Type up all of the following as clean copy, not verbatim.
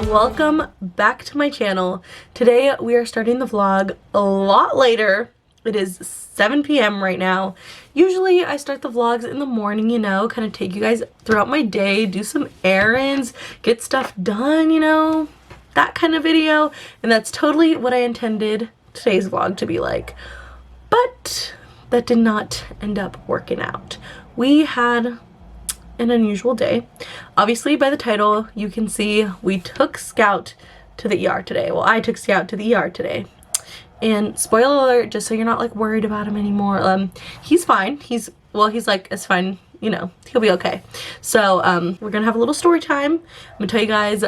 welcome back to my channel. Today we are starting the vlog a lot later. It is 7 p.m. right now. Usually I start the vlogs in the morning, you know, kind of take you guys throughout my day, do some errands, get stuff done, you know, that kind of video. And that's totally what I intended today's vlog to be like. But that did not end up working out. We had an unusual day. Obviously by the title you can see we took Scout to the ER today. Well, I took Scout to the ER today. And spoiler alert, just so you're not like worried about him anymore, he's fine. He's like, it's fine, you know, he'll be okay. So we're gonna have a little story time. I'm gonna tell you guys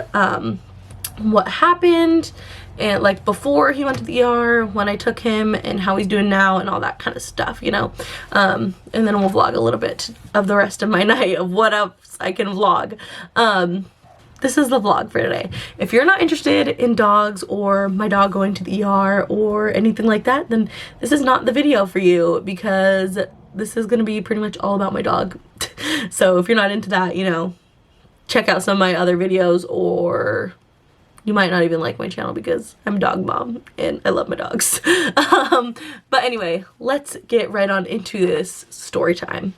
what happened and like before he went to the ER, when I took him, and how he's doing now, and all that kind of stuff, you know. And then we'll vlog a little bit of the rest of my night of what else I can vlog. This is the vlog for today. If you're not interested in dogs or my dog going to the ER or anything like that, then this is not the video for you, because this is gonna be pretty much all about my dog. So if you're not into that, you know, check out some of my other videos, or you might not even like my channel because I'm a dog mom and I love my dogs. But anyway, let's get right on into this story time.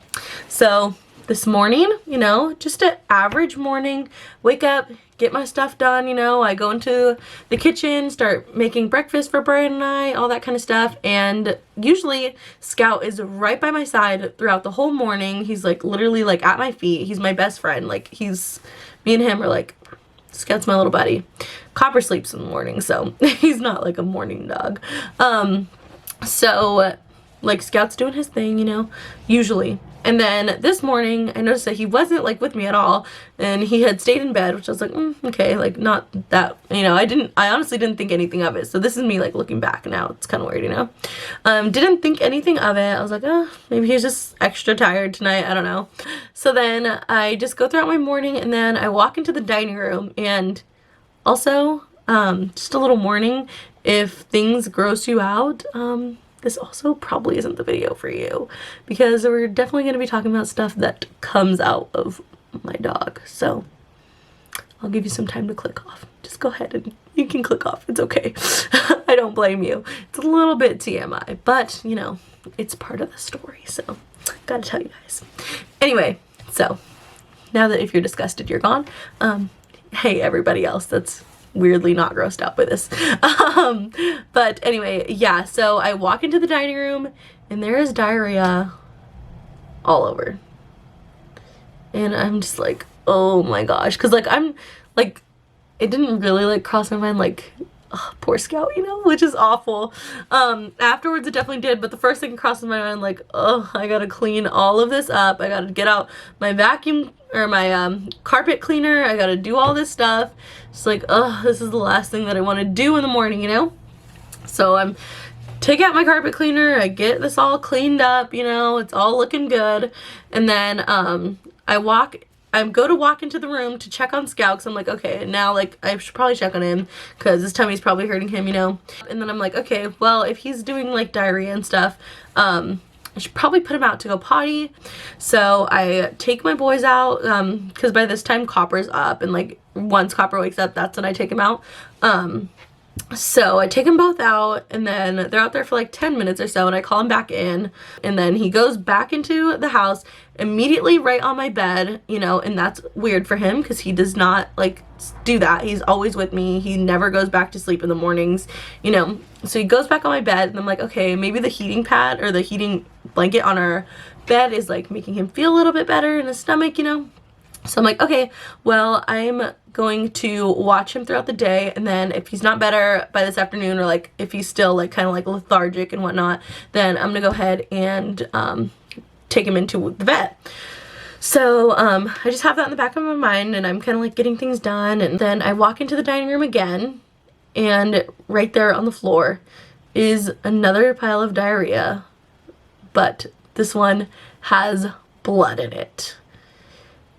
So this morning, you know, just an average morning, wake up, get my stuff done, you know, I go into the kitchen, start making breakfast for Brian and I, all that kind of stuff. And usually Scout is right by my side throughout the whole morning. He's like literally like at my feet. He's my best friend. Like me and him are like, Scout's my little buddy. Copper sleeps in the morning, so he's not like a morning dog. So like Scout's doing his thing, you know, usually. And then this morning I noticed that he wasn't like with me at all, and he had stayed in bed, which I was like, okay, like not that, you know, I honestly didn't think anything of it. So this is me like looking back now. It's kind of weird, you know. Didn't think anything of it. I was like, oh, maybe he's just extra tired tonight, I don't know. So then I just go throughout my morning, and then I walk into the dining room. And also just a little warning, if things gross you out, this also probably isn't the video for you, because we're definitely going to be talking about stuff that comes out of my dog. So I'll give you some time to click off. Just go ahead and you can click off. It's okay. I don't blame you. It's a little bit TMI, but you know, it's part of the story. So gotta tell you guys. Anyway, so now that if you're disgusted, you're gone. Hey, everybody else that's weirdly not grossed out by this. But anyway, yeah, so I walk into the dining room and there is diarrhea all over. And I'm just like, oh my gosh. Cause like I'm like, it didn't really like cross my mind like, oh, poor Scout, you know, which is awful. Afterwards it definitely did, but the first thing crosses my mind like, oh, I gotta clean all of this up. I gotta get out my vacuum or my carpet cleaner. I gotta do all this stuff. It's like, oh, this is the last thing that I want to do in the morning, you know. So I'm take out my carpet cleaner, I get this all cleaned up, you know, it's all looking good. And then I go to walk into the room to check on Scout, because I'm like, okay, now like I should probably check on him because his tummy's probably hurting him, you know. And then I'm like, okay, well, if he's doing like diarrhea and stuff, I should probably put him out to go potty. So I take my boys out, because by this time Copper's up, and like once Copper wakes up, that's when I take him out. So I take them both out, and then they're out there for like 10 minutes or so, and I call him back in, and then he goes back into the house immediately right on my bed, you know. And that's weird for him because he does not like do that. He's always with me. He never goes back to sleep in the mornings, you know. So he goes back on my bed, and I'm like, okay, maybe the heating pad or the heating blanket on our bed is like making him feel a little bit better in his stomach, you know. So I'm like, okay, well, I'm going to watch him throughout the day, and then if he's not better by this afternoon, or like if he's still like kind of like lethargic and whatnot, then I'm gonna go ahead and take him into the vet. So I just have that in the back of my mind, and I'm kind of like getting things done. And then I walk into the dining room again, and right there on the floor is another pile of diarrhea, but this one has blood in it.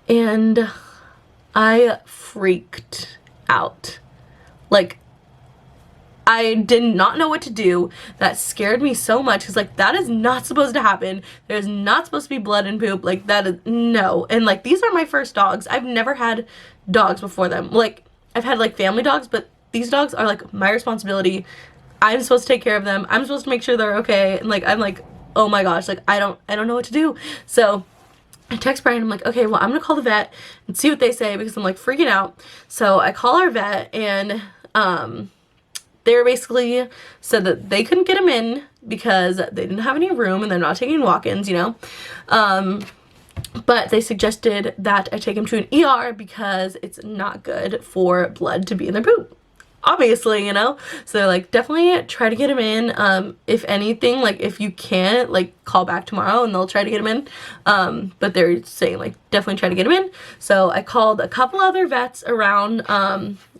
And I freaked out. Like, I did not know what to do. That scared me so much because, like, that is not supposed to happen. There's not supposed to be blood and poop. Like, that is, no. And, like, these are my first dogs. I've never had dogs before them. Like, I've had like family dogs, but these dogs are like my responsibility. I'm supposed to take care of them. I'm supposed to make sure they're okay. And like, I'm like, oh my gosh, like I don't know what to do. So I text Brian, I'm like, okay, well, I'm gonna call the vet and see what they say because I'm like freaking out. So I call our vet, and they were basically said that they couldn't get him in because they didn't have any room and they're not taking walk-ins, you know. But they suggested that I take him to an ER because it's not good for blood to be in their poop. Obviously, you know. So they're like, definitely try to get him in. If anything, like if you can't, like call back tomorrow and they'll try to get him in. But they're saying like definitely try to get him in. So I called a couple other vets around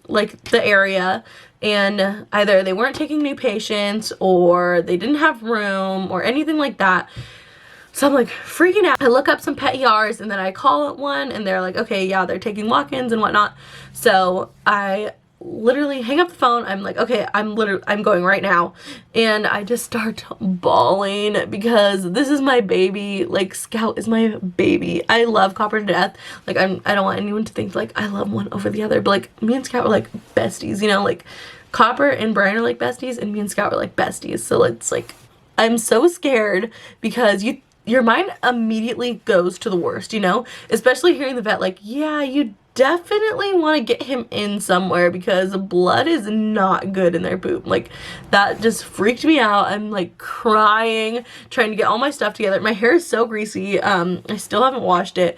like the area, and either they weren't taking new patients or they didn't have room or anything like that. So I'm like freaking out. I look up some pet ERs and then I call one and they're like, okay, yeah, they're taking walk-ins and whatnot. So I literally hang up the phone. I'm like, okay, I'm going right now. And I just start bawling because this is my baby. Like, Scout is my baby. I love Copper to death. Like, I don't want anyone to think like I love one over the other, but like me and Scout are like besties, you know, like Copper and Brian are like besties and me and Scout are like besties. So it's like, I'm so scared because your mind immediately goes to the worst, you know? Especially hearing the vet like, yeah, you definitely want to get him in somewhere because blood is not good in their poop. Like, that just freaked me out. I'm like crying, trying to get all my stuff together. My hair is so greasy. I still haven't washed it.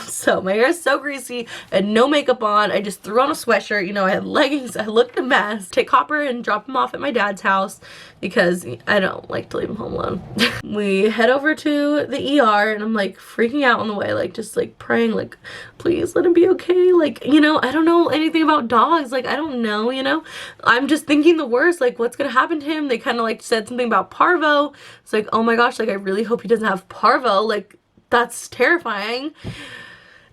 So my hair is so greasy. I had no makeup on. I just threw on a sweatshirt. You know, I had leggings. I looked a mess. Take Copper and drop him off at my dad's house because I don't like to leave him home alone. We head over to the ER and I'm like freaking out on the way, like just like praying like, please let him be okay. Like, you know, I don't know anything about dogs. Like, I don't know, you know, I'm just thinking the worst, like what's gonna happen to him. They kind of like said something about parvo. It's like, oh my gosh, like I really hope he doesn't have parvo. Like, that's terrifying.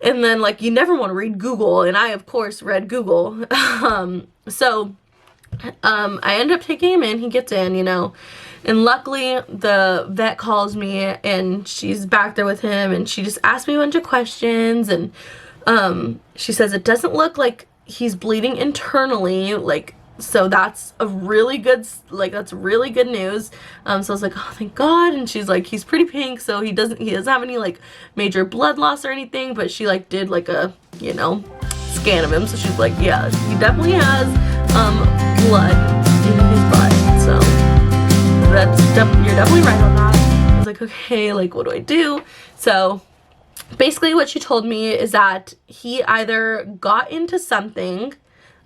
And then like you never want to read Google, and I of course read Google. So I end up taking him in. He gets in, you know, and luckily the vet calls me and she's back there with him and she just asked me a bunch of questions, and she says it doesn't look like he's bleeding internally, like, so that's a really good, like, that's really good news. So I was like, oh, thank God. And she's like, he's pretty pink, so he doesn't have any like major blood loss or anything, but she like did like a, you know, scan of him. So she's like, yeah, he definitely has blood in his butt. So you're definitely right on that. I was like, okay, like what do I do? So basically what she told me is that he either got into something,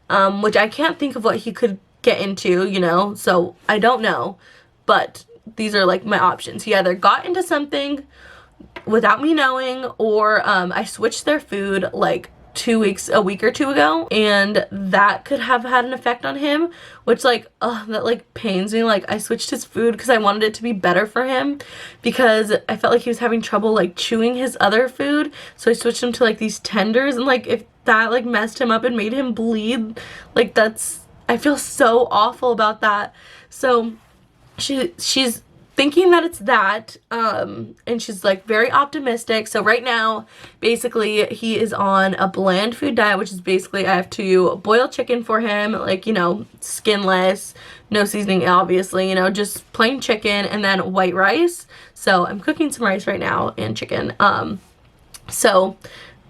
which I can't think of what he could get into, you know, so I don't know, but these are like my options. He either got into something without me knowing, or I switched their food like a week or two ago, and that could have had an effect on him, which like, that like pains me. Like, I switched his food because I wanted it to be better for him because I felt like he was having trouble like chewing his other food, so I switched him to like these tenders, and like if that like messed him up and made him bleed, like I feel so awful about that. So she's thinking that it's that, and she's like very optimistic. So right now basically he is on a bland food diet, which is basically I have to boil chicken for him, like, you know, skinless, no seasoning obviously, you know, just plain chicken, and then white rice. So I'm cooking some rice right now and chicken. So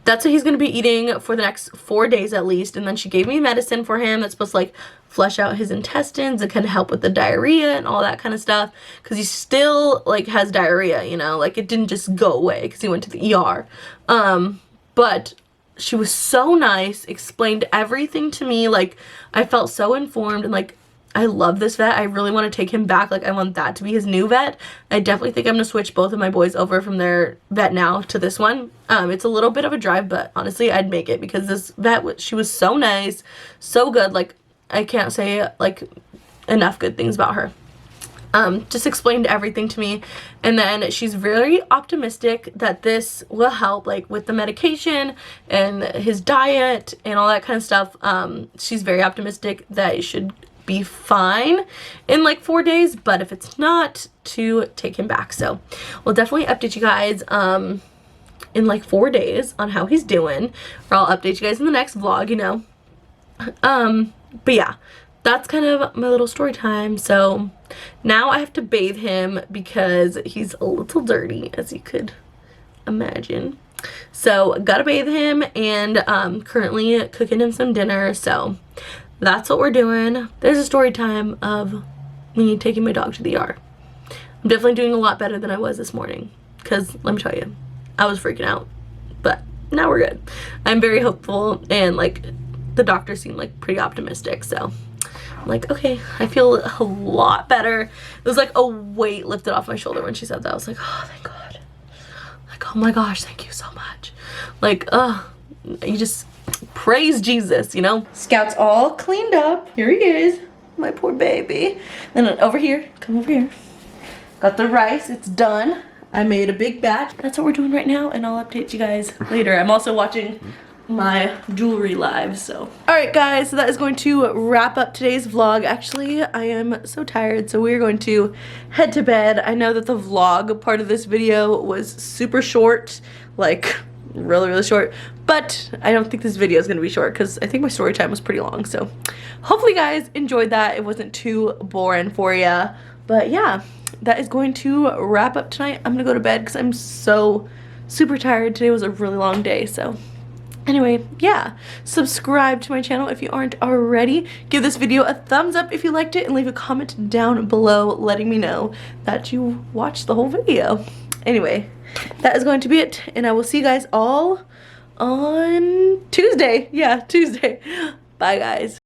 that's what he's going to be eating for the next 4 days at least. And then she gave me medicine for him that's supposed to like flush out his intestines and kind of help with the diarrhea and all that kind of stuff, because he still like has diarrhea, you know, like it didn't just go away because he went to the ER. But she was so nice, explained everything to me. Like, I felt so informed, and like, I love this vet. I really want to take him back. Like, I want that to be his new vet. I definitely think I'm going to switch both of my boys over from their vet now to this one. It's a little bit of a drive, but honestly, I'd make it because this vet, she was so nice, so good. Like, I can't say, like, enough good things about her. Just explained everything to me, and then she's very optimistic that this will help, like, with the medication and his diet and all that kind of stuff. She's very optimistic that it should be fine in like 4 days, but if it's not, to take him back. So we'll definitely update you guys in like 4 days on how he's doing, or I'll update you guys in the next vlog, you know. But yeah, that's kind of my little story time. So now I have to bathe him because he's a little dirty, as you could imagine. So gotta bathe him, and currently cooking him some dinner. So that's what we're doing. There's a story time of me taking my dog to the ER. I'm definitely doing a lot better than I was this morning, because let me tell you, I was freaking out, but now we're good. I'm very hopeful, and like the doctor seemed like pretty optimistic, so I'm like, okay, I feel a lot better. It was like a weight lifted off my shoulder when she said that. I was like, oh, thank God. Like, oh my gosh, thank you so much. Like, you just praise Jesus, you know? Scout's all cleaned up. Here he is, my poor baby. Then over here, come over here. Got the rice, it's done. I made a big batch. That's what we're doing right now, and I'll update you guys later. I'm also watching my jewelry live, so. All right, guys, so that is going to wrap up today's vlog. Actually, I am so tired, so we're going to head to bed. I know that the vlog part of this video was super short, like really, really short, but I don't think this video is going to be short because I think my story time was pretty long, so hopefully you guys enjoyed that. It wasn't too boring for you, but yeah. That is going to wrap up tonight. I'm gonna go to bed because I'm so super tired. Today was a really long day, so anyway, yeah. Subscribe to my channel if you aren't already. Give this video a thumbs up if you liked it, and leave a comment down below letting me know that you watched the whole video. Anyway, that is going to be it, and I will see you guys all on Tuesday. Yeah, Tuesday. Bye, guys.